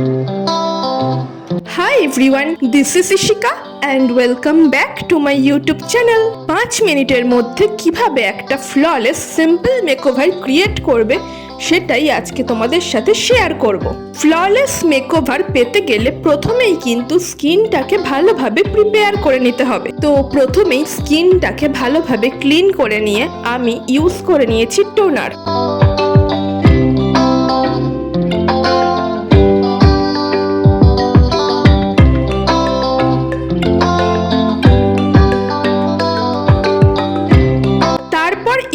Hi everyone, this is Ishika and welcome back to my YouTube channel. 5 মিনিটের মধ্যে কিভাবে একটা ফ্ললেস সিম্পল মেকওভার ক্রিয়েট করবে সেটাই আজকে তোমাদের সাথে শেয়ার করব। ফ্ললেস মেকওভার পেতে গেলে প্রথমেই কিন্তু স্কিনটাকে ভালোভাবে প্রিপেয়ার করে নিতে হবে। তো প্রথমেই স্কিনটাকে ভালোভাবে ক্লিন করে নিয়ে আমি ইউজ করে নিয়েছি টোনার।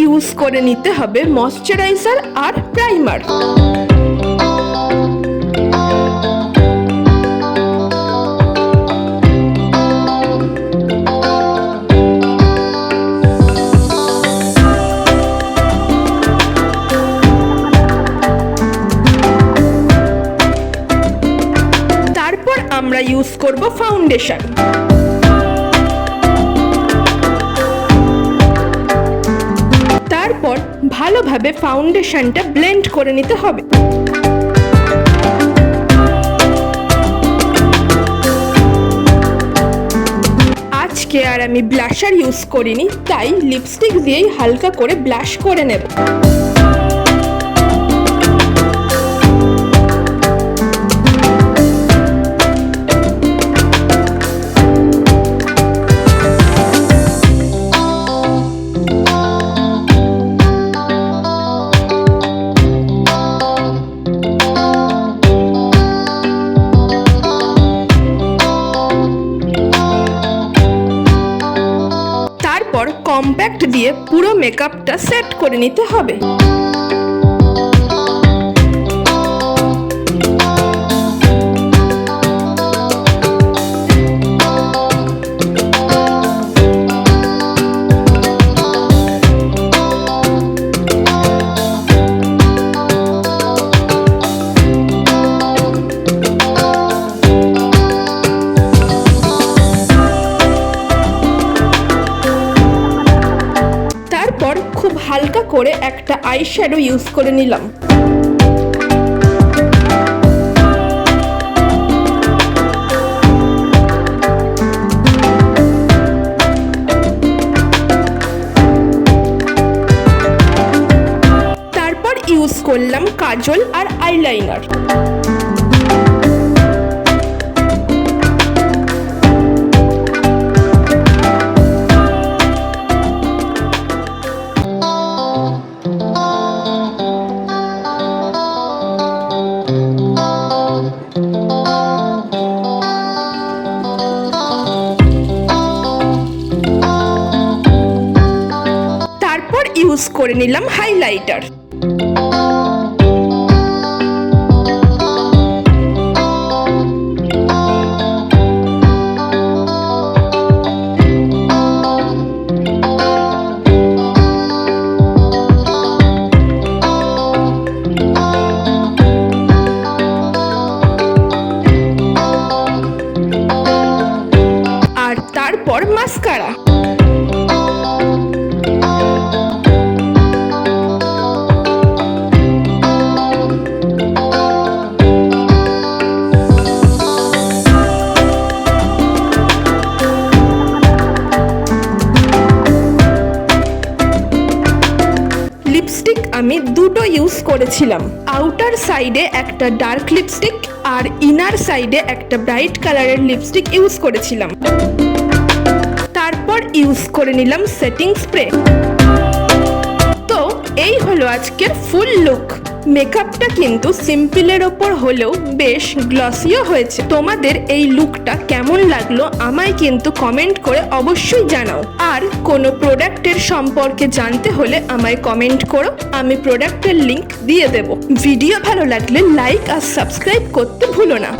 ইউজ করে নিতে হবে ময়শ্চারাইজার আর প্রাইমার। তারপর আমরা ইউজ করব ফাউন্ডেশন। তারপর ভালোভাবে ফাউন্ডেশনটা ব্লেন্ড করে নিতে হবে। আজকে আর আমি ব্লাশার ইউজ করিনি, তাই লিপস্টিক দিয়েই হালকা করে ব্লাশ করে নেব। কম্প্যাক্ট দিয়ে পুরো মেকআপটা সেট করে নিতে হবে। খুব হালকা করে একটা আইশ্যাডো ইউজ করে নিলাম। তারপর ইউজ করলাম কাজল আর আইলাইনার। ইউজ করে নিলাম হাইলাইটার। আর তারপর মাস্কারা। লিপস্টিক আমি দুটো ইউজ করেছিলাম, আউটার সাইডে একটা ডার্ক লিপস্টিক আর ইনার সাইডে একটা ব্রাইট কালারের লিপস্টিক ইউজ করেছিলাম। তারপর ইউজ করে নিলাম সেটিং স্প্রে। তো এই হলো আজকের ফুল লুক। মেকআপটা কিন্তু সিম্পলের ওপর হলেও বেশ গ্লসিও হয়েছে। তোমাদের এই লুকটা কেমন লাগলো আমায় কিন্তু কমেন্ট করে অবশ্যই জানাও। আর কোনো প্রোডাক্টের সম্পর্কে জানতে হলে আমায় কমেন্ট করো, আমি প্রোডাক্টের লিংক দিয়ে দেব। ভিডিও ভালো লাগলে লাইক আর সাবস্ক্রাইব করতে ভুলো না।